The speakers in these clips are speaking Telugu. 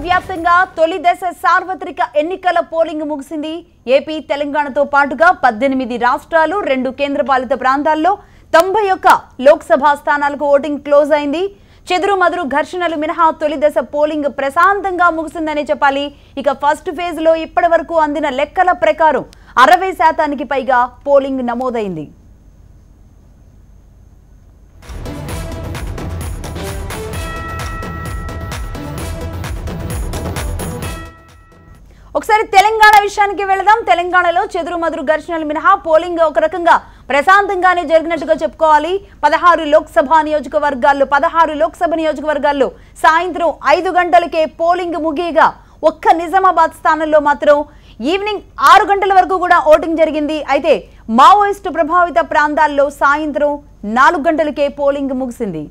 దేశవ్యాప్తంగా తొలి దశ సార్వత్రిక ఎన్నికల పోలింగ్ ముగిసింది. ఏపీ, తెలంగాణతో పాటుగా 18 రాష్ట్రాలు, 2 కేంద్రపాలిత ప్రాంతాల్లో 91 లోక్సభ స్థానాలకు ఓటింగ్ క్లోజ్ అయింది. చెదురుమదురు ఘర్షణలు మినహా తొలి దశ పోలింగ్ ప్రశాంతంగా ముగిసిందనే చెప్పాలి. ఇక ఫస్ట్ ఫేజ్ లో ఇప్పటివరకు అందిన లెక్కల ప్రకారం 60% పైగా పోలింగ్ నమోదైంది. ఒకసారి తెలంగాణ విషయానికి వెళదాం. తెలంగాణలో చెదురుమదురు ఘర్షణలు మినహా పోలింగ్ ఒక రకంగా ప్రశాంతంగానే జరిగినట్టుగా చెప్పుకోవాలి. 16 లోక్సభ నియోజకవర్గాల్లో సాయంత్రం 5 గంటలకే పోలింగ్ ముగియగా ఒక్క నిజామాబాద్ స్థానంలో మాత్రం ఈవినింగ్ 6 గంటల వరకు కూడా ఓటింగ్ జరిగింది. అయితే మావోయిస్టు ప్రభావిత ప్రాంతాల్లో సాయంత్రం 4 గంటలకే పోలింగ్ ముగిసింది.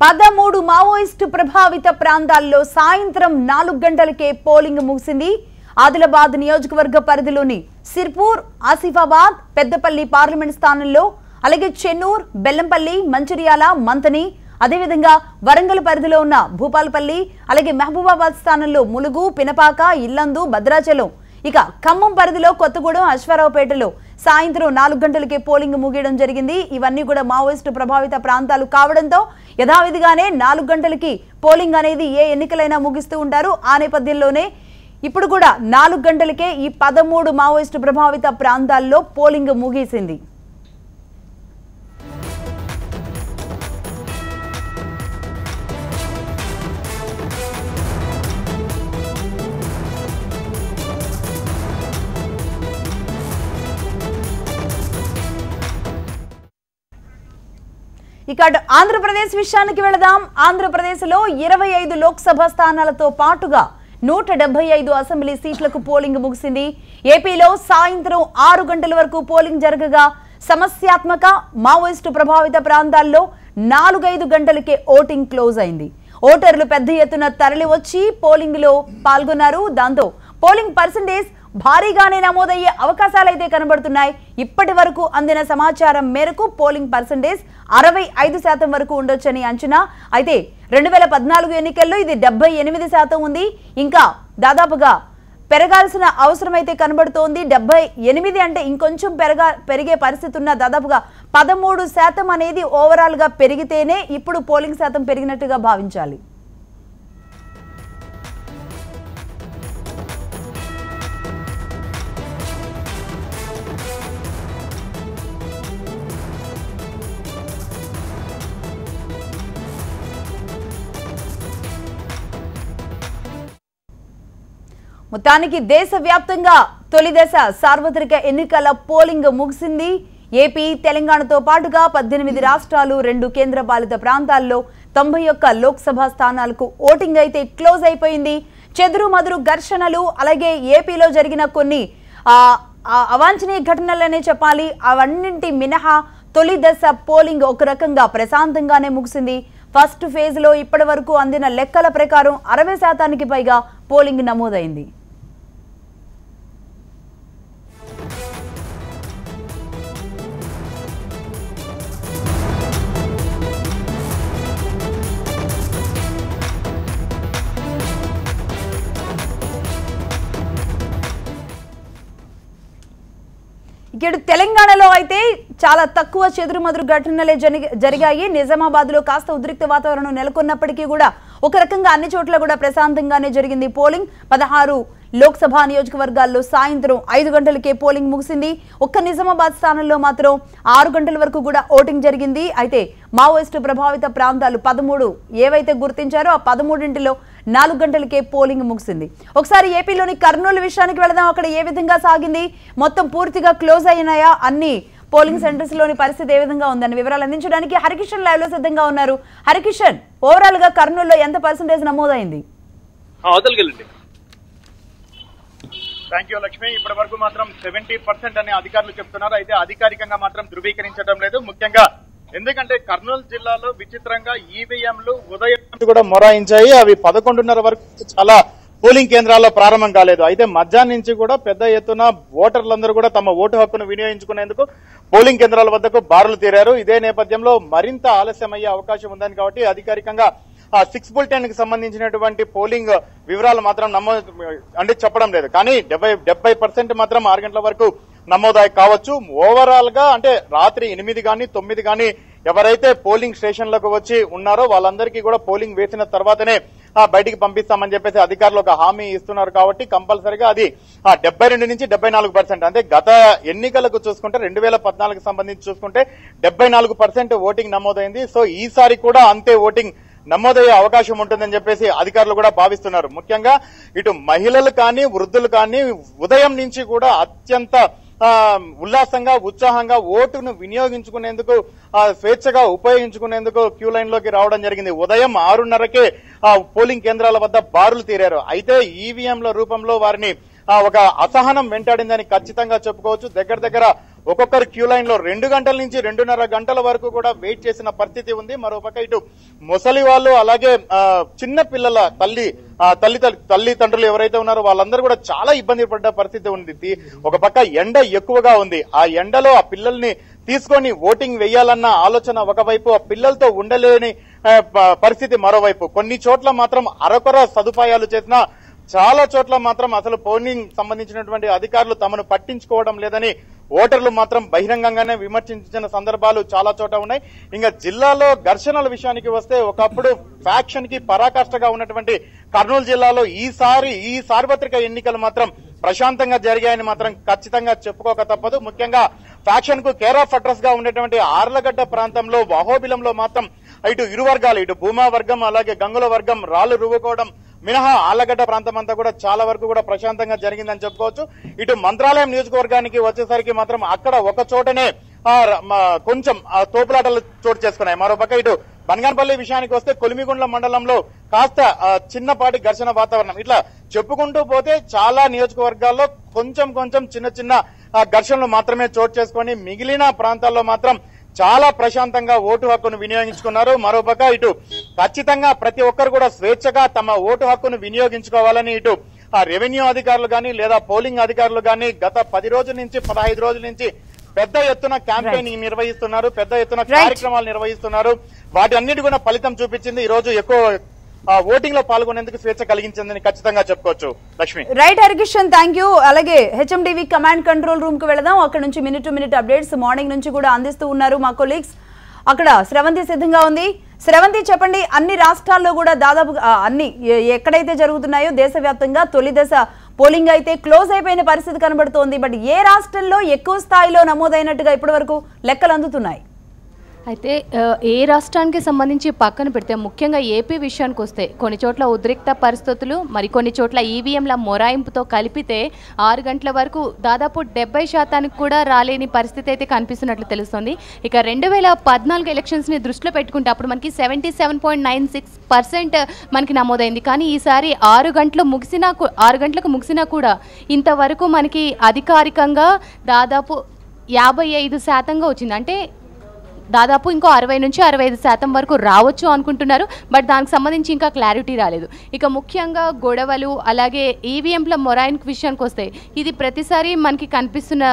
పదమూడు మావోయిస్టు ప్రభావిత ప్రాంతాల్లో సాయంత్రం 4 గంటలకే పోలింగ్ ముగిసింది. ఆదిలాబాద్ నియోజకవర్గ పరిధిలోని సిర్పూర్, ఆసిఫాబాద్, పెద్దపల్లి పార్లమెంట్ స్థానంలో, అలాగే చెన్నూర్, బెల్లంపల్లి, మంచిర్యాల, మంతని, అదేవిధంగా వరంగల్ పరిధిలో ఉన్న భూపాలపల్లి, అలాగే మహబూబాబాద్ స్థానంలో ములుగు, పినపాక, ఇల్లందు, భద్రాచలం, ఇక ఖమ్మం పరిధిలో కొత్తగూడెం, అశ్వారావుపేటలో సాయంత్రం 4 గంటలకే పోలింగ్ ముగియడం జరిగింది. ఇవన్నీ కూడా మావోయిస్టు ప్రభావిత ప్రాంతాలు కావడంతో యథావిధిగానే 4 గంటలకి పోలింగ్ అనేది ఏ ఎన్నికలైనా ముగిస్తూ ఉంటారు. ఆ నేపథ్యంలోనే ఇప్పుడు కూడా 4 గంటలకే ఈ 13 మావోయిస్టు ప్రభావిత ప్రాంతాల్లో పోలింగ్ ముగిసింది. ఇక ఆంధ్రప్రదేశ్ విషయానికి వెళదాం. ఆంధ్రప్రదేశ్లో 25 లోక్సభ స్థానాలతో పాటుగా 175 అసెంబ్లీ సీట్లకు పోలింగ్ ముగిసింది. ఏపీలో సాయంత్రం 6 గంటల వరకు పోలింగ్ జరగగా సమస్యాత్మక మావోయిస్టు ప్రభావిత ప్రాంతాల్లో 4-5 గంటలకే ఓటింగ్ క్లోజ్ అయింది. ఓటర్లు పెద్ద ఎత్తున తరలి వచ్చి పోలింగ్ లో పాల్గొన్నారు. దాంతో పోలింగ్ పర్సెంటేజ్ భారీగానే నమోదయ్యే అవకాశాలైతే కనబడుతున్నాయి. ఇప్పటి వరకు అందిన సమాచారం మేరకు పోలింగ్ పర్సెంటేజ్ 65% వరకు ఉండొచ్చని అంచనా. అయితే 2014 ఎన్నికల్లో ఇది 78% ఉంది. ఇంకా దాదాపుగా పెరగాల్సిన అవసరం అయితే కనబడుతోంది. 78 అంటే ఇంకొంచెం పెరిగే పరిస్థితి ఉన్న దాదాపుగా 13% అనేది ఓవరాల్ గా పెరిగితేనే ఇప్పుడు పోలింగ్ శాతం పెరిగినట్టుగా భావించాలి. మొత్తానికి దేశవ్యాప్తంగా తొలి దశ సార్వత్రిక ఎన్నికల పోలింగ్ ముగిసింది. ఏపీ, తెలంగాణతో పాటుగా 18 రాష్ట్రాలు, 2 కేంద్రపాలిత ప్రాంతాల్లో 91 లోక్సభ స్థానాలకు ఓటింగ్ అయితే క్లోజ్ అయిపోయింది. చెదురుమదురు ఘర్షణలు, అలాగే ఏపీలో జరిగిన కొన్ని అవాంఛనీయ ఘటనలనే చెప్పాలి. అవన్నింటి మినహా తొలి దశ పోలింగ్ ఒక రకంగా ప్రశాంతంగానే ముగిసింది. ఫస్ట్ ఫేజ్ లో ఇప్పటి వరకు అందిన లెక్కల ప్రకారం 60% పైగా పోలింగ్ నమోదైంది. ఇక్కడ తెలంగాణలో అయితే చాలా తక్కువ చెదురుమదురు ఘటనలే జరిగాయి. నిజామాబాద్ లో కాస్త ఉద్రిక్త వాతావరణం నెలకొన్నప్పటికీ కూడా ఒక రకంగా అన్ని చోట్ల కూడా ప్రశాంతంగానే జరిగింది పోలింగ్. 16 లోక్సభ నియోజకవర్గాల్లో సాయంత్రం 5 గంటలకే పోలింగ్ ముగిసింది. ఒక్క నిజామాబాద్ స్థానంలో మాత్రం 6 గంటల వరకు కూడా ఓటింగ్ జరిగింది. అయితే మావోయిస్టు ప్రభావిత ప్రాంతాలు 13 ఏవైతే గుర్తించారో ఆ 13లో 4 గంటలకే పోలింగ్ ముగిసింది. ఒకసారి ఏపీలోని కర్నూలు విషయానికి వెళదాం. అక్కడ ఏ విధంగా సాగింది, మొత్తం పూర్తిగా క్లోజ్ అయినాయా అన్ని పోలింగ్ సెంటర్స్ లోని పరిస్థితి ఏ విధంగా ఉందని వివరాలు అందించడానికి హరికిషన్ లైవ్ లో సిద్ధంగా ఉన్నారు. హరికిషన్, ఓవరాల్ గా కర్నూలులో ఎంత పర్సెంటేజ్ నమోదైంది? Thank you Lakshmi. ఇప్పటి వరకు మాత్రం 70% అని అధికారులు చెప్తున్నారు. అయితే అధికారికంగా మాత్రం ధృవీకరించడం లేదు. ముఖ్యంగా ఎందుకంటే కర్నూలు జిల్లాలో విచిత్రంగా ఈవీఎంలు ఉదయం కూడా మొరాయించాయి. అవి 11:30 వరకు చాలా పోలింగ్ కేంద్రాల్లో ప్రారంభం కాలేదు. అయితే మధ్యాహ్నం నుంచి కూడా పెద్ద ఎత్తున ఓటర్లందరూ కూడా తమ ఓటు హక్కును వినియోగించుకునేందుకు పోలింగ్ కేంద్రాల వద్దకు బారులు తీరారు. ఇదే నేపథ్యంలో మరింత ఆలస్యం అయ్యే అవకాశం ఉందని కాబట్టి అధికారికంగా 6 బులెటిన్ కి సంబంధించినటువంటి పోలింగ్ వివరాలు మాత్రం అంటే చెప్పడం లేదు. కానీ 70% మాత్రం 6 గంటల వరకు నమోదాయి కావచ్చు. ఓవరాల్ గా అంటే రాత్రి 8 గానీ 9 గానీ ఎవరైతే పోలింగ్ స్టేషన్లకు వచ్చి ఉన్నారో వాళ్ళందరికీ కూడా పోలింగ్ వేసిన తర్వాతనే బయటికి పంపిస్తామని చెప్పేసి అధికారులు ఒక హామీ ఇస్తున్నారు. కాబట్టి కంపల్సరిగా అది 72 నుంచి 74%. అంటే గత ఎన్నికలకు చూసుకుంటే 2014 సంబంధించి చూసుకుంటే 74% ఓటింగ్ నమోదైంది. సో ఈసారి కూడా అంతే ఓటింగ్ నమోదయ్యే అవకాశం ఉంటుందని చెప్పేసి అధికారులు కూడా భావిస్తున్నారు. ముఖ్యంగా ఇటు మహిళలు కానీ వృద్ధులు కానీ ఉదయం నుంచి కూడా అత్యంత ఉల్లాసంగా ఉత్సాహంగా ఓటును వినియోగించుకునేందుకు స్వేచ్ఛగా ఉపయోగించుకునేందుకు క్యూ లైన్ లోకి రావడం జరిగింది. ఉదయం 6:30కే పోలింగ్ కేంద్రాల వద్ద బారులు తీరారు. అయితే ఈవీఎంల రూపంలో వారిని ఒక అసహనం వెంటాడిందని ఖచ్చితంగా చెప్పుకోవచ్చు. దగ్గర ఒక్కొక్కరు క్యూ లైన్ లో 2 గంటల నుంచి 2:30 గంటల వరకు కూడా వెయిట్ చేసిన పరిస్థితి ఉంది. మరోపక్క ఇటు ముసలి వాళ్ళు అలాగే చిన్న పిల్లల తల్లిదండ్రులు ఎవరైతే ఉన్నారో వాళ్ళందరూ కూడా చాలా ఇబ్బంది పడ్డ పరిస్థితి ఉంది. ఒక పక్క ఎండ ఎక్కువగా ఉంది. ఆ ఎండలో ఆ పిల్లల్ని తీసుకొని ఓటింగ్ వేయాలన్న ఆలోచన ఒకవైపు, ఆ పిల్లలతో ఉండలేని పరిస్థితి మరోవైపు. కొన్ని చోట్ల మాత్రం అరకొర సదుపాయాలు చేసిన చాలా చోట్ల మాత్రం అసలు పోలింగ్ సంబంధించినటువంటి అధికారులు తమను పట్టించుకోవడం లేదని ఓటర్లు మాత్రం బహిరంగంగానే విమర్శించిన సందర్భాలు చాలా చోట ఉన్నాయి. ఇంకా జిల్లాలో ఘర్షణల విషయానికి వస్తే ఒకప్పుడు ఫ్యాక్షన్ కి పరాకాష్ఠగా ఉన్నటువంటి కర్నూలు జిల్లాలో ఈ సార్వత్రిక ఎన్నికలు మాత్రం ప్రశాంతంగా జరిగాయని మాత్రం ఖచ్చితంగా చెప్పుకోక తప్పదు. ముఖ్యంగా ఫ్యాక్షన్ కు కేర్ ఆఫ్ అడ్రస్ గా ఉండేటువంటి ఆర్లగడ్డ ప్రాంతంలో వహోబిలంలో మాత్రం ఇటు ఇరు వర్గాలు, ఇటు భూమా వర్గం అలాగే గంగుల వర్గం రాళ్లు రువ్వుకోవడం మినహా ఆళ్లగడ్డ ప్రాంతం అంతా కూడా చాలా వరకు కూడా ప్రశాంతంగా జరిగిందని చెప్పుకోవచ్చు. ఇటు మంత్రాలయం నియోజకవర్గానికి వచ్చేసరికి మాత్రం అక్కడ ఒక చోటనే కొంచెం తోపులాటలు చోటు చేసుకున్నాయి. మరోపక్క ఇటు బనగానపల్లి విషయానికి వస్తే కొలిమిగుండ్ల మండలంలో కాస్త చిన్నపాటి ఘర్షణ వాతావరణం. ఇట్లా చెప్పుకుంటూ పోతే చాలా నియోజకవర్గాల్లో కొంచెం చిన్న ఘర్షణలు మాత్రమే చోటు చేసుకుని మిగిలిన ప్రాంతాల్లో మాత్రం చాలా ప్రశాంతంగా ఓటు హక్కును వినియోగించుకున్నారు. మరోపక్క ఇటు ఖచ్చితంగా ప్రతి ఒక్కరు కూడా స్వేచ్ఛగా తమ ఓటు హక్కును వినియోగించుకోవాలని ఇటు రెవెన్యూ అధికారులు గానీ లేదా పోలింగ్ అధికారులు గానీ గత 10 రోజుల నుంచి 15 రోజుల నుంచి పెద్ద ఎత్తున క్యాంపెయినింగ్ నిర్వహిస్తున్నారు, పెద్ద ఎత్తున కార్యక్రమాలు నిర్వహిస్తున్నారు. వాటి అన్నిటి కూడా ఫలితం చూపించింది. ఈ రోజు ఎక్కువ ఓటింగ్ లో పాల్గొనేందుకు స్వేచ్ఛ కలిగించిందని ఖచ్చితంగా చెప్పుకోవచ్చు. Lakshmi. Right Harikishan, thank you. అలాగే హెచ్ఎండివి కమాండ్ కంట్రోల్ రూమ్ కు వెళదాం. అక్కడ నుంచి minute to minute updates morning నుంచి కూడా అందిస్తూ ఉన్నారు మా కొలీగ్స్. అక్కడ స్రవంతి సిద్ధంగా ఉంది. స్రవంతి, చెప్పండి, అన్ని రాష్ట్రాల్లో కూడా దాదాపు అన్ని ఎక్కడైతే జరుగుతున్నాయో దేశవ్యాప్తంగా తొలి దశ పోలింగ్ అయితే క్లోజ్ అయిపోయిన పరిస్థితి కనబడుతోంది. బట్ ఏ రాష్ట్రంలో ఎక్కువ స్థాయిలో నమోదైనట్టుగా ఇప్పటి వరకు లెక్కలు అందుతున్నాయి? అయితే ఏ రాష్ట్రానికి సంబంధించి పక్కన పెడితే ముఖ్యంగా ఏపీ విషయానికి వస్తే కొన్ని చోట్ల ఉద్రిక్త పరిస్థితులు, మరికొన్ని చోట్ల ఈవీఎంల మొరాయింపుతో కలిపితే 6 గంటల వరకు దాదాపు 70% కూడా రాలేని పరిస్థితి అయితే కనిపిస్తున్నట్లు తెలుస్తుంది. ఇక 2014 ఎలక్షన్స్ని దృష్టిలో పెట్టుకుంటే అప్పుడు మనకి 77.96% మనకి నమోదైంది. కానీ ఈసారి 6 గంటలకు ముగిసినా కూడా ఇంతవరకు మనకి అధికారికంగా దాదాపు 55% వచ్చింది. అంటే దాదాపు ఇంకో 60 నుంచి 65% వరకు రావచ్చు అనుకుంటున్నారు. బట్ దానికి సంబంధించి ఇంకా క్లారిటీ రాలేదు. ఇక ముఖ్యంగా గొడవలు అలాగే ఈవీఎంల మొరాయింపు విషయానికి వస్తే ఇది ప్రతిసారి మనకి కనిపిస్తున్న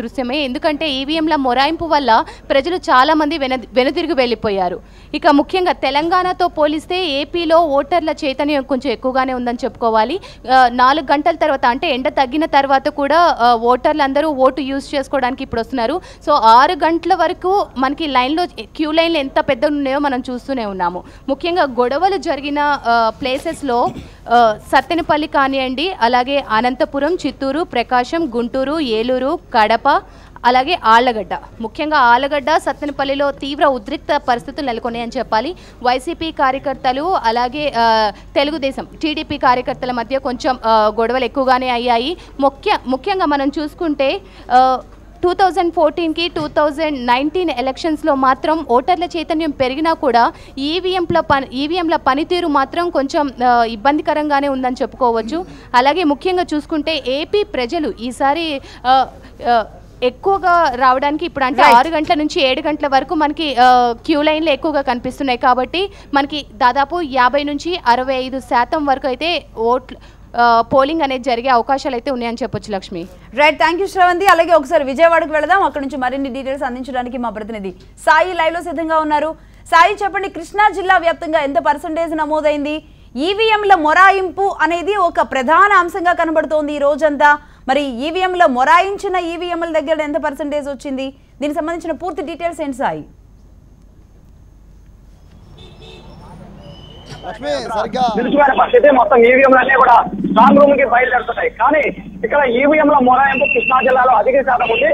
దృశ్యమే. ఎందుకంటే ఈవీఎంల మొరాయింపు వల్ల ప్రజలు చాలామంది వెనుతిరిగి వెళ్ళిపోయారు. ఇక ముఖ్యంగా తెలంగాణతో పోలిస్తే ఏపీలో ఓటర్ల చైతన్యం కొంచెం ఎక్కువగానే ఉందని చెప్పుకోవాలి. 4 గంటల తర్వాత అంటే ఎండ తగ్గిన తర్వాత కూడా ఓటర్లు అందరూ ఓటు యూజ్ చేసుకోవడానికి ఇప్పుడు వస్తున్నారు. సో 6 గంటల వరకు మనకి క్యూ లైన్లు ఎంత పెద్దగా ఉన్నాయో మనం చూస్తూనే ఉన్నాము. ముఖ్యంగా గొడవలు జరిగిన ప్లేసెస్లో సత్తెనపల్లి కానివ్వండి, అలాగే అనంతపురం, చిత్తూరు, ప్రకాశం, గుంటూరు, ఏలూరు, కడప, అలాగే ఆళ్లగడ్డ. ముఖ్యంగా ఆళ్లగడ్డ, సత్తెనపల్లిలో తీవ్ర ఉద్రిక్త పరిస్థితులు నెలకొన్నాయని చెప్పాలి. వైసీపీ కార్యకర్తలు అలాగే తెలుగుదేశం టీడీపీ కార్యకర్తల మధ్య కొంచెం గొడవలు ఎక్కువగానే అయ్యాయి. ముఖ్యంగా మనం చూసుకుంటే 2014కి 2019 ఎలక్షన్స్లో మాత్రం ఓటర్ల చైతన్యం పెరిగినా కూడా ఈవీఎంల పనితీరు మాత్రం కొంచెం ఇబ్బందికరంగానే ఉందని చెప్పుకోవచ్చు. అలాగే ముఖ్యంగా చూసుకుంటే ఏపీ ప్రజలు ఈసారి ఎక్కువగా రావడానికి ఇప్పుడు అంటే 6 గంటల నుంచి 7 గంటల వరకు మనకి క్యూ లైన్లు ఎక్కువగా కనిపిస్తున్నాయి కాబట్టి మనకి దాదాపు 50 నుంచి 65% వరకు అయితే పోలింగ్ అనేది జరిగే అవకాశాలు అయితే ఉన్నాయని చెప్పొచ్చు Lakshmi. Right, thank you Sravanthi. అలాగే ఒకసారి విజయవాడకు వెళదాం. అక్కడ నుంచి మరిన్ని డీటెయిల్స్ అందించడానికి మా ప్రతినిధి సాయి లైవ్ లో సిద్ధంగా ఉన్నారు. సాయి, చెప్పండి, కృష్ణా జిల్లా వ్యాప్తంగా ఎంత పర్సెంటేజ్ నమోదైంది? ఈవీఎంల మొరాయింపు అనేది ఒక ప్రధాన అంశంగా కనబడుతోంది ఈ రోజంతా. మరి ఈవీఎంల మొరాయించిన ఈవీఎంల దగ్గర ఎంత పర్సెంటేజ్ వచ్చింది? దీనికి సంబంధించిన పూర్తి డీటెయిల్స్ ఏంటి సాయి? పరిస్థితి మొత్తం ఈవీఎంలన్నీ కూడా స్ట్రాంగ్ రూమ్ కి బయలుదేరుతున్నాయి. కానీ ఇక్కడ ఈవీఎంల మొరాయింపు కృష్ణా జిల్లాలో అధిక శాతం ఉంది.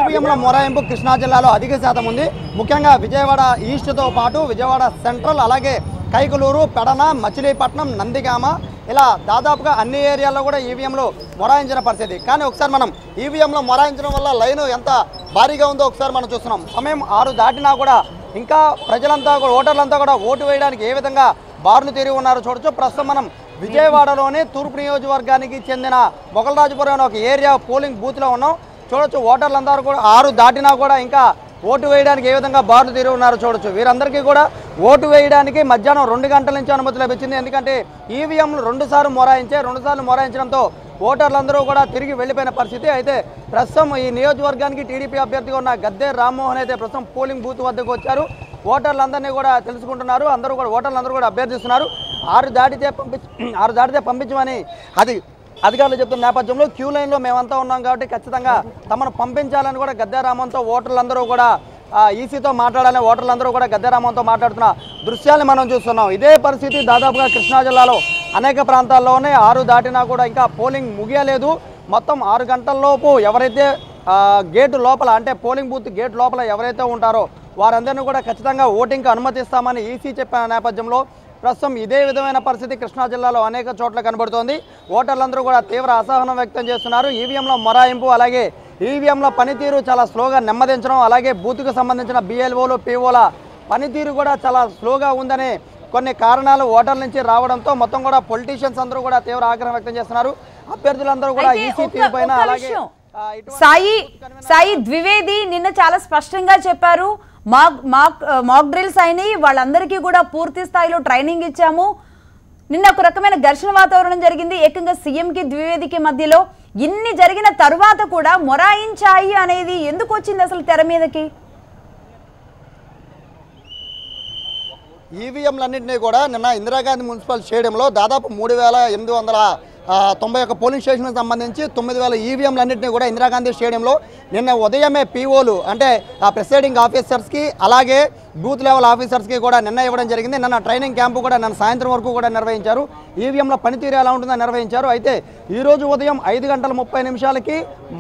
ఈవీఎంల మొరాయింపు కృష్ణా జిల్లాలో అధిక శాతం ఉంది. ముఖ్యంగా విజయవాడ ఈస్ట్ తో పాటు విజయవాడ సెంట్రల్, అలాగే కైకలూరు, పెడన, మచిలీపట్నం, నందిగామ, ఇలా దాదాపుగా అన్ని ఏరియాల్లో కూడా ఈవీఎంలు మొరాయించిన పరిస్థితి. కానీ ఒకసారి మనం ఈవీఎంలో మొరాయించడం వల్ల లైన్ ఎంత భారీగా ఉందో ఒకసారి మనం చూస్తున్నాం. సమయం 6 దాటినా కూడా ఇంకా ప్రజలంతా కూడా, ఓటర్లంతా కూడా ఓటు వేయడానికి ఏ విధంగా బారులు తిరిగి ఉన్నారో చూడొచ్చు. ప్రస్తుతం మనం విజయవాడలోని తూర్పు నియోజకవర్గానికి చెందిన మొగలరాజపురం ఒక ఏరియా పోలింగ్ బూత్లో ఉన్నాం. చూడొచ్చు, ఓటర్లందరూ కూడా 6 దాటినా కూడా ఇంకా ఓటు వేయడానికి ఏ విధంగా బారులు తిరిగి ఉన్నారో చూడొచ్చు. వీరందరికీ కూడా ఓటు వేయడానికి మధ్యాహ్నం 2 గంటల నుంచి అనుమతి లభించింది. ఎందుకంటే ఈవీఎంలు 2 సార్లు మొరాయించడంతో ఓటర్లందరూ కూడా తిరిగి వెళ్ళిపోయిన పరిస్థితి. అయితే ప్రస్తుతం ఈ నియోజకవర్గానికి టీడీపీ అభ్యర్థిగా ఉన్న గద్దె రామ్మోహన్ అయితే ప్రస్తుతం పోలింగ్ బూత్ వద్దకు వచ్చారు. ఓటర్లందరినీ కూడా తెలుసుకుంటున్నారు. ఓటర్లందరూ కూడా అభ్యర్థిస్తున్నారు. 6 దాటితే పంపించమని అధికారులు చెప్తున్న నేపథ్యంలో క్యూ లైన్లో మేమంతా ఉన్నాం కాబట్టి ఖచ్చితంగా తమను పంపించాలని కూడా గద్దె రామ్మోహన్తో ఓటర్లందరూ కూడా ఈసీతో మాట్లాడాలని ఓటర్లందరూ కూడా గద్దె రామ్మోహన్తో మాట్లాడుతున్న దృశ్యాన్ని మనం చూస్తున్నాం. ఇదే పరిస్థితి దాదాపుగా కృష్ణా జిల్లాలో అనేక ప్రాంతాల్లోనే 6 దాటినా కూడా ఇంకా పోలింగ్ ముగియలేదు. మొత్తం 6 గంటల్లోపు ఎవరైతే గేటు లోపల, అంటే పోలింగ్ బూత్ గేట్ లోపల ఎవరైతే ఉంటారో వారందరినీ కూడా ఖచ్చితంగా ఓటింగ్కి అనుమతిస్తామని ఈసీ చెప్పిన నేపథ్యంలో ప్రస్తుతం ఇదే విధమైన పరిస్థితి కృష్ణా జిల్లాలో అనేక చోట్ల కనబడుతోంది. ఓటర్లందరూ కూడా తీవ్ర అసహనం వ్యక్తం చేస్తున్నారు. ఈవీఎంలో మొరాయింపు, అలాగే ఈవీఎంల పనితీరు చాలా స్లోగా నెమ్మదించడం, అలాగే బూత్కు సంబంధించిన బిఎల్ఓలు, పిఓల పనితీరు కూడా చాలా స్లోగా ఉందనే కొన్ని కారణాలు ఓటర్ల నుంచి రావడంతో మొత్తం కూడా పొలిటీషియన్స్ అందరూ కూడా తీవ్ర ఆగ్రహం వ్యక్తం చేస్తున్నారు. అభ్యర్థులందరూ కూడా ఈసీ తీరుపైన, అలాగే సాయి ద్వివేది నిన్న చాలా స్పష్టంగా చెప్పారు, మాక్ డ్రిల్స్ అయినాయి, వాళ్ళందరికీ కూడా పూర్తి స్థాయిలో ట్రైనింగ్ ఇచ్చాము. నిన్న ఒక రకమైన ఘర్షణ వాతావరణం జరిగింది ఏకంగా సీఎంకి ద్వివేదికి మధ్యలో. ఇన్ని జరిగిన తరువాత కూడా మొరాయించాయి అనేది ఎందుకు వచ్చింది అసలు తెర మీదకి? ఈవీఎంలన్నింటినీ కూడా నిన్న ఇందిరాగాంధీ మున్సిపల్ స్టేడియంలో దాదాపు 3891 పోలింగ్ స్టేషన్కి సంబంధించి 9000 ఈవీఎంలన్నింటినీ కూడా ఇందిరాగాంధీ స్టేడియంలో నిన్న ఉదయమే పీఓలు, అంటే ప్రిసైడింగ్ ఆఫీసర్స్కి, అలాగే బూత్ లెవెల్ ఆఫీసర్స్కి కూడా నిన్న ఇవ్వడం జరిగింది. నిన్న ట్రైనింగ్ క్యాంపు కూడా నిన్న సాయంత్రం వరకు కూడా నిర్వహించారు. ఈవీఎంల పనితీరు ఎలా ఉంటుందో నిర్వహించారు. అయితే ఈరోజు ఉదయం 5:30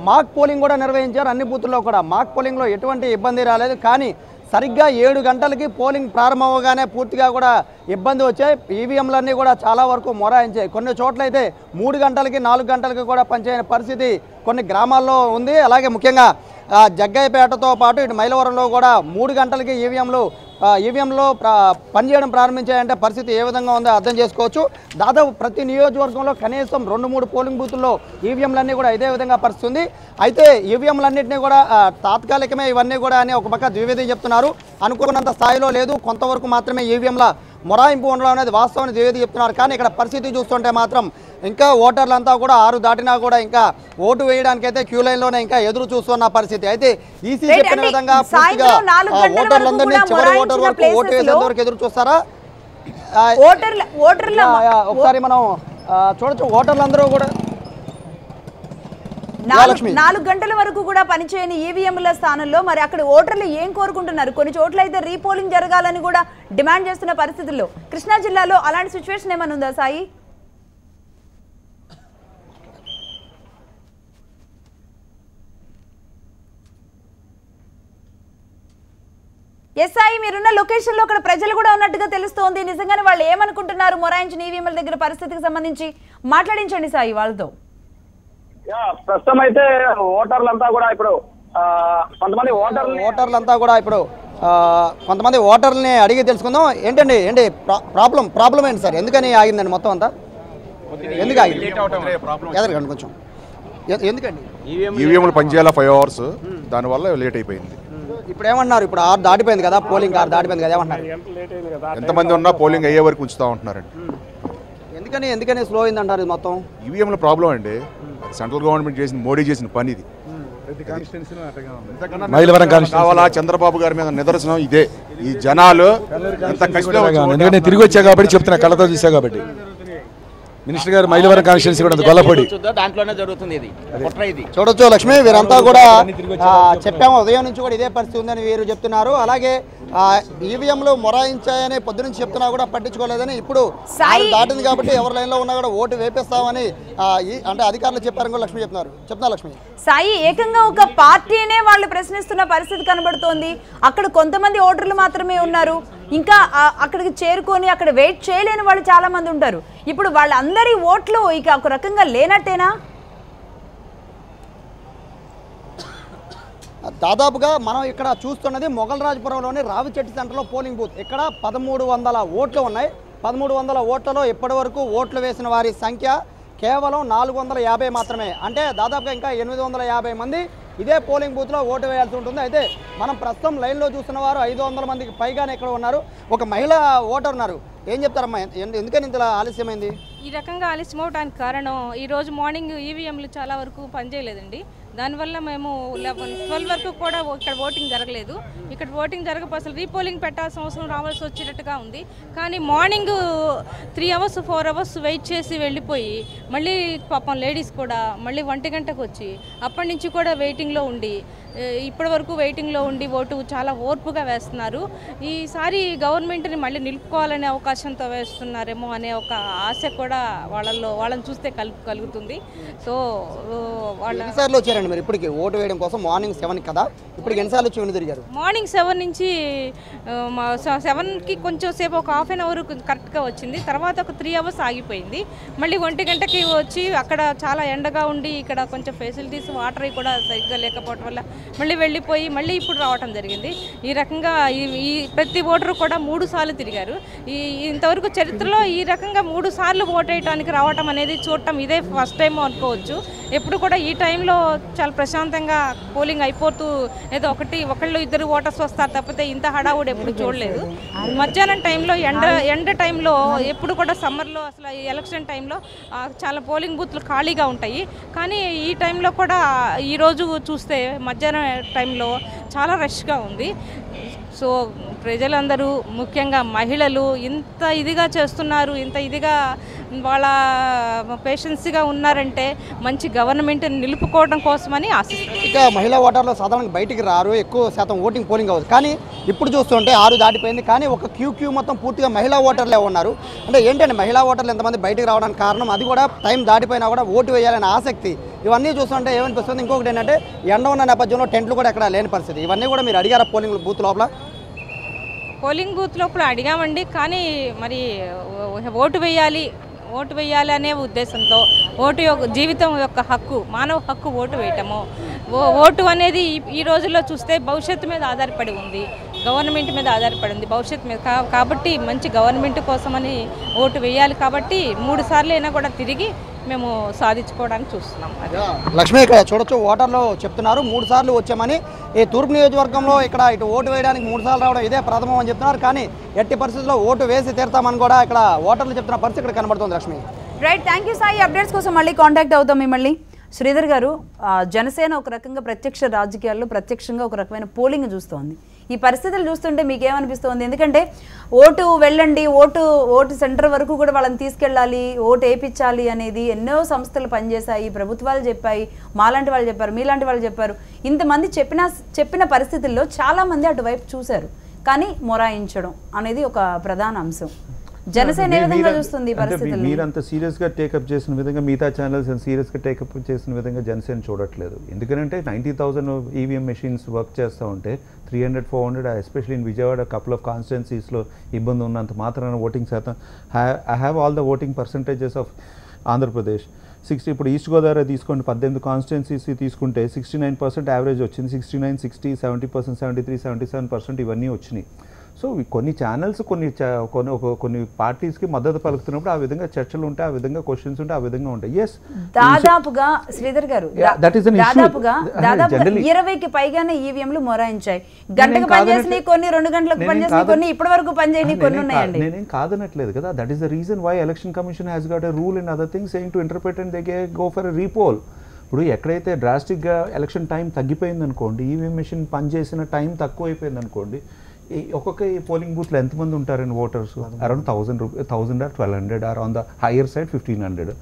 మాక్ పోలింగ్ కూడా నిర్వహించారు. అన్ని బూతుల్లో కూడా మాక్ పోలింగ్లో ఎటువంటి ఇబ్బంది రాలేదు. కానీ సరిగ్గా 7 గంటలకి పోలింగ్ ప్రారంభమవగానే పూర్తిగా కూడా ఇబ్బంది వచ్చాయి. ఈవీఎంలన్నీ కూడా చాలా వరకు మొరాయించాయి. కొన్ని చోట్ల అయితే 3 గంటలకి 4 గంటలకి కూడా పనిచేయని పరిస్థితి కొన్ని గ్రామాల్లో ఉంది. అలాగే ముఖ్యంగా జగ్గయ్యపేటతో పాటు ఇటు మైలవరంలో కూడా 3 గంటలకి ఈవీఎంలో పనిచేయడం ప్రారంభించాయంటే పరిస్థితి ఏ విధంగా ఉందో అర్థం చేసుకోవచ్చు. దాదాపు ప్రతి నియోజకవర్గంలో కనీసం 2-3 పోలింగ్ బూతుల్లో ఈవీఎంలన్నీ కూడా ఇదే విధంగా పరిస్థితి ఉంది. అయితే ఈవీఎంలన్నింటినీ కూడా తాత్కాలికమే ఇవన్నీ కూడా అని ఒక పక్క ద్వివేది చెప్తున్నారు. అనుకున్నంత స్థాయిలో లేదు, కొంతవరకు మాత్రమే ఈవీఎంల మొరాయింపు ఉండడం అనేది వాస్తవాన్ని ద్వివేది చెప్తున్నారు. కానీ ఇక్కడ పరిస్థితి చూస్తుంటే మాత్రం ఇంకా ఓటర్లంతా కూడా 6 దాటినా కూడా ఇంకా ఓటు వేయడానికైతే క్యూ లైన్లోనే ఇంకా ఎదురు చూస్తున్న పరిస్థితి. అయితే ఈసీ చెప్పిన విధంగా పూర్తిగా ఓటర్లందరినీ చివరి ఓటర్ వరకు ఓటు వేసేంత వరకు ఎదురు చూస్తారా? ఒకసారి మనం చూడొచ్చు, ఓటర్లందరూ కూడా 4 గంటల వరకు కూడా పనిచేయని ఈవీఎంల స్థానంలో మరి అక్కడ ఓటర్లు ఏం కోరుకుంటున్నారు? కొన్ని చోట్ల అయితే రీపోలింగ్ జరగాలని కూడా డిమాండ్ చేస్తున్న పరిస్థితుల్లో కృష్ణా జిల్లాలో అలాంటి సిచ్యువేషన్ ఏమైనా ఉందా సాయి? ఎస్ఐ మీరున్న లొకేషన్ లో అక్కడ ప్రజలు కూడా ఉన్నట్టుగా తెలుస్తోంది. నిజంగానే వాళ్ళు ఏమనుకుంటున్నారు మొరాయించిన ఈవీఎంల దగ్గర పరిస్థితికి సంబంధించి మాట్లాడించండి సాయి వాళ్ళతో. ప్రస్తుతం అయితే ఓటర్లంతా కూడా ఇప్పుడు కొంతమంది ఓటర్లని అడిగి తెలుసుకుందాం. ఏంటి ప్రాబ్లం ఏంటి సార్? ఎందుకని ఆగిందండి మొత్తం అంతా? ఎందుకు ఆగింది? ఎదరకండి కొంచెం. ఎందుకండి ఈవీఎంలు పనిచేయాల 5 hours, దానివల్ల లేట్ అయిపోయింది. ఇప్పుడు ఏమన్నారు, ఇప్పుడు 6 దాటిపోయింది కదా, పోలింగ్ 6 దాటిపోయింది కదా, ఏమన్నారు? ఎంతమంది ఉన్నా పోలింగ్ అయ్యే వరకు ఉంచుతా ఉంటున్నారండి. ఎందుకని స్లో అయింది అంటారు ఇది మొత్తం? ఈవీఎంల ప్రాబ్లం అండి, సెంట్రల్ గవర్నమెంట్ చేసిన, మోడీ చేసిన పని ఇది. కావాలా చంద్రబాబు గారి మీద నిదర్శనం ఇదే. ఈ జనాలు ఎంత ఎందుకంటే తిరిగి వచ్చా కాబట్టి చెప్తున్నా, కళ్ళతో చూసా కాబట్టి. మినిస్టర్ గారు మైలవరం కాన్స్టిట్యున్సీ కూడా గొల్లపొడి దాంట్లోనే జరుగుతుంది ఇది. చూడొచ్చు లక్ష్మి, వీరంతా కూడా చెప్పాము ఉదయం నుంచి కూడా ఇదే పరిస్థితి ఉందని వీరు చెప్తున్నారు. అలాగే ఈవీఎంలు మొరాయించాయని పొద్దు నుంచి చెప్తున్నా కూడా పట్టించుకోలేదని, ఇప్పుడు దాటింది కాబట్టి ఎవరి లైన్లో ఉన్నా కూడా ఓటు వేపిస్తామని అంటే అధికారులు చెప్పారని లక్ష్మి చెప్తున్నారు లక్ష్మి. సాయి, ఏకంగా ఒక పార్టీనే వాళ్ళు ప్రశ్నిస్తున్న పరిస్థితి కనబడుతోంది. అక్కడ కొంతమంది ఓటర్లు మాత్రమే ఉన్నారు, ఇంకా అక్కడికి చేరుకొని అక్కడ వెయిట్ చేయలేని వాళ్ళు చాలా మంది ఉంటారు. ఇప్పుడు వాళ్ళందరి ఓట్లు ఇక ఒక రకంగా లేనట్టేనా? దాదాపుగా మనం ఇక్కడ చూస్తున్నది మొగల్రాజపురంలోని రావిచెట్టు సెంటర్లో పోలింగ్ బూత్. ఇక్కడ 1300 ఓట్లు ఉన్నాయి. 1300 ఓట్లలో ఇప్పటి వరకు ఓట్లు వేసిన వారి సంఖ్య కేవలం 450 మాత్రమే. అంటే దాదాపుగా ఇంకా 850 మంది ఇదే పోలింగ్ బూత్లో ఓటు వేయాల్సి ఉంటుంది. అయితే మనం ప్రస్తుతం లైన్లో చూస్తున్న వారు 500 మందికి పైగానే ఇక్కడ ఉన్నారు. ఒక మహిళా ఓటర్ ఉన్నారు, ఏం చెప్తారమ్మా, ఎందుకని ఇంత ఆలస్యమైంది? ఈ రకంగా ఆలస్యం అవడానికి కారణం ఈరోజు మార్నింగ్ ఈవీఎంలు చాలా వరకు పనిచేయలేదండి. దానివల్ల మేము 12 వరకు కూడా ఇక్కడ ఓటింగ్ జరగలేదు. ఇక్కడ ఓటింగ్ జరగకపోతే అసలు రీపోలింగ్ పెట్టాల్సిన అవసరం రావాల్సి వచ్చేటట్టుగా ఉంది. కానీ మార్నింగ్ 3 hours 4 hours వెయిట్ చేసి వెళ్ళిపోయి మళ్ళీ పాపం లేడీస్ కూడా మళ్ళీ 1 గంటకు వచ్చి అప్పటి నుంచి కూడా వెయిటింగ్లో ఉండి ఇప్పటి వరకు వెయిటింగ్లో ఉండి ఓటు చాలా ఓర్పుగా వేస్తున్నారు. ఈసారి గవర్నమెంట్ని మళ్ళీ నిలుపుకోవాలనే అవకాశంతో వేస్తున్నారేమో అనే ఒక ఆశ కూడా వాళ్ళని చూస్తే కలుగుతుంది. సో ఎన్నిసార్లు వచ్చారండి మీరు ఇప్పటికి ఓటు వేయడం కోసం? మార్నింగ్ 7 కదా, ఇప్పుడు ఎన్నిసార్లు వచ్చి తిరిగారు? మార్నింగ్ 7 నుంచి 7కి కొంచెం సేపు ఒక హాఫ్ అన్ అవర్ కరెక్ట్గా వచ్చింది. తర్వాత ఒక 3 hours ఆగిపోయింది. మళ్ళీ 1 గంటకి వచ్చి అక్కడ చాలా ఎండగా ఉండి ఇక్కడ కొంచెం ఫెసిలిటీస్ వాటర్ కూడా సరిగ్గా లేకపోవడం వల్ల మళ్ళీ వెళ్ళిపోయి మళ్ళీ ఇప్పుడు రావటం జరిగింది. ఈ రకంగా ఈ ప్రతి ఓటరు కూడా 3 సార్లు తిరిగారు. ఇంతవరకు చరిత్రలో ఈ రకంగా 3 సార్లు ఓటు వేయడానికి రావటం అనేది చూడటం ఇదే ఫస్ట్ టైం అనుకోవచ్చు. ఎప్పుడు కూడా ఈ టైంలో చాలా ప్రశాంతంగా పోలింగ్ అయిపోతూ ఏదో ఒకళ్ళు ఇద్దరు ఓటర్స్ వస్తారు తప్పితే ఇంత హడావుడు ఎప్పుడు చూడలేదు. మధ్యాహ్నం టైంలో ఎండ టైంలో ఎప్పుడు కూడా సమ్మర్లో అసలు ఈ ఎలక్షన్ టైంలో చాలా పోలింగ్ బూత్లు ఖాళీగా ఉంటాయి. కానీ ఈ టైంలో కూడా ఈరోజు చూస్తే మధ్యాహ్నం టైంలో చాలా రష్గా ఉంది. సో ప్రజలందరూ ముఖ్యంగా మహిళలు ఇంత ఇదిగా చేస్తున్నారు, ఇంత ఇదిగా వాళ్ళ పేషెన్సీగా ఉన్నారంటే మంచి గవర్నమెంట్ నిలుపుకోవడం కోసమని ఆశిస్తారు. ఇక మహిళా ఓటర్లు సాధారణంగా బయటికి రారు, ఎక్కువ శాతం ఓటింగ్ పోలింగ్ అవ్వదు. కానీ ఇప్పుడు చూస్తుంటే 6 దాటిపోయింది, కానీ ఒక క్యూ మొత్తం పూర్తిగా మహిళా ఓటర్లే ఉన్నారు. అంటే ఏంటంటే మహిళా ఓటర్లు ఎంతమంది బయటికి రావడానికి కారణం? అది కూడా టైం దాటిపోయినా కూడా ఓటు వేయాలనే ఆసక్తి. ఇవన్నీ చూస్తుంటే ఏమనిపిస్తుంది? ఇంకొకటి ఏంటంటే ఎండ ఉన్న నేపథ్యంలో టెంట్లు కూడా ఎక్కడ లేని పరిస్థితి. ఇవన్నీ కూడా మీరు అడిగారా పోలింగ్ బూత్ లోపల? పోలింగ్ బూత్ లోపల అడిగామండి, కానీ మరి ఓటు వేయాలి అనే ఉద్దేశంతో జీవితం యొక్క హక్కు, మానవ హక్కు ఓటు వేయటము. ఓటు అనేది ఈ రోజుల్లో చూస్తే భవిష్యత్తు మీద ఆధారపడి ఉంది, గవర్నమెంట్ మీద ఆధారపడి ఉంది, భవిష్యత్తు మీద. కాబట్టి మంచి గవర్నమెంట్ కోసమని ఓటు వేయాలి. కాబట్టి 3 సార్లు అయినా కూడా తిరిగి మేము సాధించుకోవడానికి చూస్తున్నాం. లక్ష్మి, ఇక్కడ చూడొచ్చు ఓటర్లు చెప్తున్నారు 3 సార్లు వచ్చామని. ఈ తూర్పు నియోజకవర్గంలో ఇక్కడ ఇటు ఓటు వేయడానికి 3 సార్లు రావడం ఇదే ప్రథమం అని చెప్తున్నారు. కానీ ఎట్టి పరిస్థితుల్లో ఓటు వేసి తీరుతామని కూడా ఇక్కడ ఓటర్లు చెప్తున్న పరిస్థితి ఇక్కడ కనబడుతుంది. Lakshmi, right, thank you Sai. Updates కోసం మళ్ళీ కాంటాక్ట్ అవుతాం మిమ్మల్ని. శ్రీధర్ గారు, జనసేన ఒక రకంగా ప్రత్యక్ష రాజకీయాల్లో ప్రత్యక్షంగా ఒక రకమైన పోలింగ్ చూస్తోంది. ఈ పరిస్థితులు చూస్తుంటే మీకేమనిపిస్తోంది? ఎందుకంటే ఓటు వెళ్ళండి, ఓటు సెంటర్ వరకు కూడా వాళ్ళని తీసుకెళ్ళాలి, ఓటు వేయించాలి అనేది ఎన్నో సంస్థలు పనిచేశాయి, ప్రభుత్వాలు చెప్పాయి, మాలాంటి వాళ్ళు చెప్పారు, మీలాంటి వాళ్ళు చెప్పారు. ఇంతమంది చెప్పిన పరిస్థితుల్లో చాలామంది అటువైపు చూశారు, కానీ మొరాయించడం అనేది ఒక ప్రధాన అంశం. జనసేన ఏ విధంగా చూస్తుంది పరిస్థితులు? మీరంత సీరియస్గా టేకప్ చేసిన విధంగా మిగతా ఛానల్స్ సీరియస్గా టేకప్ చేసిన విధంగా జనసేన చూడట్లేదు. ఎందుకంటే 90,000 ఈవీఎం మెషిన్స్ వర్క్ చేస్తూ ఉంటే 300-400 especially in Vijayawada couple of కాన్స్టిట్యున్సీస్లో ఇబ్బంది ఉన్నంత మాత్రాన ఓటింగ్ శాతం I have all the voting percentages of Andhra Pradesh. ఇప్పుడు ఈస్ట్ గోదావరి తీసుకోండి, 18 కాన్స్టిట్యున్సీస్ తీసుకుంటే 69% యావరేజ్ వచ్చింది. 69, 60, 70%, 73, 77% ఇవన్నీ వచ్చినాయి. సో కొన్ని ఛానల్స్ కొన్ని పార్టీస్కి మద్దతు పలుకుతున్నప్పుడు ఆ విధంగా చర్చలు ఉంటాయి, ఆ విధంగా క్వశ్చన్స్ ఉంటాయి, ఆ విధంగా ఉంటాయి. ఎస్, దాదాపుగా శ్రీధర్ గారు దాదాపుగా 20కి పైగానే ఈవీఎంలు మొరాయించాయి. గంటకు పనిచేసినాయి కొన్ని, 2 గంటలకు పనిచేసినాయి కొన్ని, ఇప్పటి వరకు పనిచేయని కొన్ని ఉన్నాయండి. నేనేం కాదనట్లేదు కదా. That is the reason why election commission has got a rule and other things saying to interpret and they go for a repoll. ఇప్పుడు ఎక్కడైతే డ్రాస్టిక్గా ఎలక్షన్ టైం తగ్గిపోయింది అనుకోండి, ఈవీఎం మెషిన్ పనిచేసిన టైం తక్కువ అయిపోయింది అనుకోండి, ఒక్కొక్క పోలింగ్ బూత్లో ఎంతమంది ఉంటారండి voters? Around 1000 or 1200 or on the higher side 1500.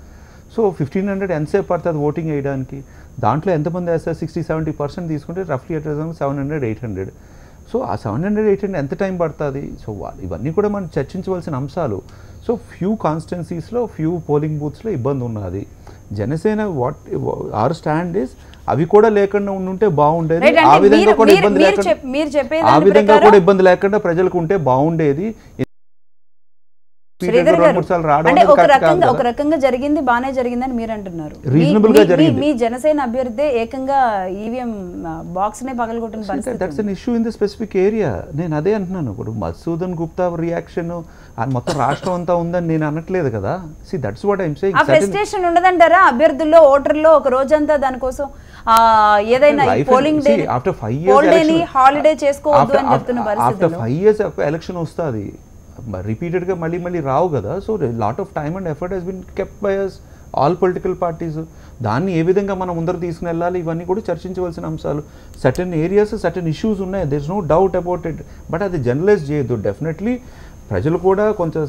So 1500 ఎంతసేపు పడుతుంది ఓటింగ్ వేయడానికి? దాంట్లో ఎంతమంది వేస్తారు? 60-70% తీసుకుంటే రఫ్లీ అట్ 700-800. సో ఆ 700-800 ఎంత టైం పడుతుంది? సో ఇవన్నీ కూడా మనం చర్చించవలసిన అంశాలు. సో ఫ్యూ కాన్స్టిట్యున్సీస్లో ఫ్యూ పోలింగ్ బూత్స్లో ఇబ్బంది ఉన్నది. జనసేన ఆర్ స్టాండ్ ఇస్ అవి కూడా లేకుండా ఉంటే బాగుండేది. ఆ విధంగా కూడా ఇబ్బంది లేకుండా ప్రజలకు ఉంటే బాగుండేది. ఒక రకంగా జరిగింది, బానే జరిగిందని మీరు అంటున్నారు. రీజనబుల్ గా జరిగింది. మీ జనసేన అభ్యర్థి ఏకంగా ఈవీఎం బాక్స్ నే పగలగొట్టిన పరిస్థితి. That's an issue in the specific area. నేను అదే అంటున్నాను. ఇప్పుడు మధుసూదన్ గుప్తా రియాక్షన్ మొత్తం రాష్ట్రం అంతా ఉందని నేను అనట్లేదు కదా. See that's what I'm saying. ఆ ఫ్రస్ట్రేషన్ ఉండదంటారా అభ్యర్థుల్లో, ఓటర్లో ఒక రోజంతా దానికోసం ఏదైనా polling day after 5 years holiday చేసుకోవద్దు అని చెప్తున్న పరిస్థితి. ఆఫ్టర్ 5 years ఎలక్షన్ వస్తుంది, రిపీటెడ్గా మళ్ళీ రావు కదా. So lot of time and effort has been kept by us all political parties. దాన్ని ఏ విధంగా మనం ముందర తీసుకుని వెళ్ళాలి, ఇవన్నీ కూడా చర్చించవలసిన అంశాలు. సర్టెన్ ఏరియాస్ సర్టెన్ ఇష్యూస్ ఉన్నాయి, there is no doubt about it. But అది జనరలైజ్ చేయొద్దు. డెఫినెట్లీ ప్రజలు కూడా కొంచెం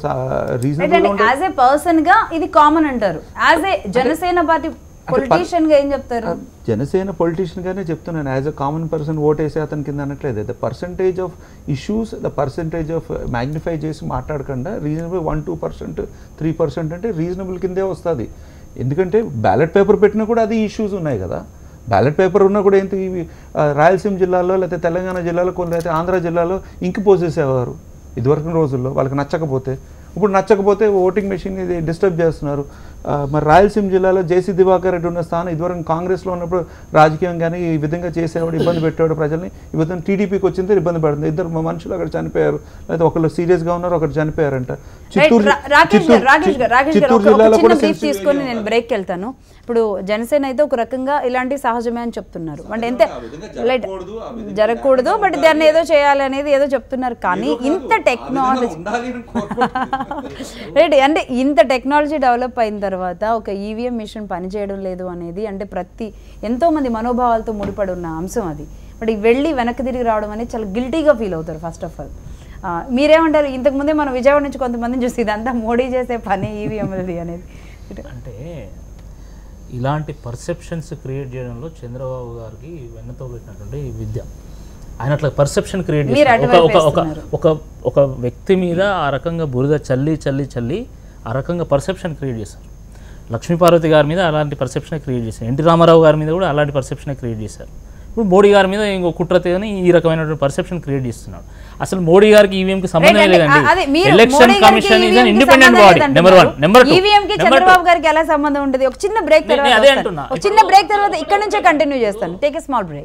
రీజనబుల్ గా యాజ్ ఏ పర్సన్ గా ఇది కామన్ అంటారు. As a Janasena party politician గా ఏం చెప్తారు? జనసేన పొలిటీషియన్ గానే చెప్తున్నాను. యాజ్ అ కామన్ పర్సన్ ఓటేసే అతని కింద అనట్లేదు. The percentage of issues, the percentage of magnify చేసి మాట్లాడకుండా రీజనబుల్ 1-2%, 3% అంటే రీజనబుల్ కిందే వస్తుంది. ఎందుకంటే బ్యాలెట్ పేపర్ పెట్టినా కూడా అది ఇష్యూస్ ఉన్నాయి కదా. బ్యాలెట్ పేపర్ ఉన్నా కూడా ఏంటి, రాయలసీమ జిల్లాలో లేకపోతే తెలంగాణ జిల్లాలో కొన్ని, లేకపోతే ఆంధ్ర జిల్లాలో ఇంకి పోసేసేవారు ఇదివరకు రోజుల్లో. వాళ్ళకి నచ్చకపోతే, ఇప్పుడు నచ్చకపోతే ఓటింగ్ మెషిన్ ఇది డిస్టర్బ్ చేస్తున్నారు. మరి రాయలసీమ జిల్లాలో జేసీ దివాకర్ రెడ్డి ఉన్న స్థానం ఇదివరకు కాంగ్రెస్లో ఉన్నప్పుడు రాజకీయంగానే ఈ విధంగా చేసేవాడు, ఇబ్బంది పెట్టేవాడు ప్రజల్ని. ఇప్పుడు టీడీపీకి వచ్చింది ఇబ్బంది పడుతుంది. 2 మనుషులు అక్కడ చనిపోయారు, లేకపోతే ఒకళ్ళు సీరియస్గా ఉన్నారు, ఒకరు చనిపోయారంట. చిత్తూరు జిల్లాలో కూడా తీసుకొని నేను బ్రేక్ వెళ్తాను. ఇప్పుడు జనసేన అయితే ఒక రకంగా ఇలాంటి సహజమే అని చెప్తున్నారు. అంటే ఎంత జరగకూడదు, బట్ దాన్ని ఏదో చేయాలి అనేది ఏదో చెప్తున్నారు. కానీ ఇంత టెక్నాలజీ రైట్, అంటే ఇంత టెక్నాలజీ డెవలప్ అయిన తర్వాత ఒక ఈవీఎం మిషన్ పనిచేయడం లేదు అనేది అంటే ఎంతో మంది మనోభావాలతో ముడిపడి ఉన్న అంశం అది. బట్ వెళ్ళి వెనక్కి తిరిగి రావడం అనేది చాలా గిల్టీగా ఫీల్ అవుతారు ఫస్ట్ ఆఫ్ ఆల్. మీరేమంటారు? ఇంతకుముందే మనం విజయవాడ నుంచి కొంతమందిని చూసి ఇదంతా మోడీ చేసే పని ఈవీఎంది అనేది. అంటే ఇలాంటి పర్సెప్షన్స్ క్రియేట్ చేయడంలో చంద్రబాబు గారికి వెన్నతో పెట్టినటువంటి విద్య. ఆయన అట్లా పర్సెప్షన్ క్రియేట్ చేస్తారు. ఒక వ్యక్తి మీద ఆ రకంగా బురద చల్లి ఆ రకంగా పర్సెప్షన్ క్రియేట్ చేశారు. లక్ష్మీపార్వతి గారి మీద అలాంటి పర్సెప్షన్ క్రియేట్ చేశారు. ఎన్టీ రామారావు గారి మీద కూడా అలాంటి పర్సెప్షన్ క్రియేట్ చేశారు. ఇప్పుడు మోడీ గారి మీద ఇంకో కుట్రతని ఈ రకమైనటువంటి పర్సెప్షన్ క్రియేట్ చేస్తున్నాడు. అసలు మోడీ గారికి ఈవీఎంకి సంబంధం లేదండి. Election commission is an independent body. Number 1. Number 2, ఈవీఎంకి చంద్రబాబు గారికి ఎలా సంబంధం ఉంటుంది? ఒక చిన్న బ్రేక్ తర్వాత ఇక్కడ నుంచే కంటిన్యూ చేస్తాను. Take a small break.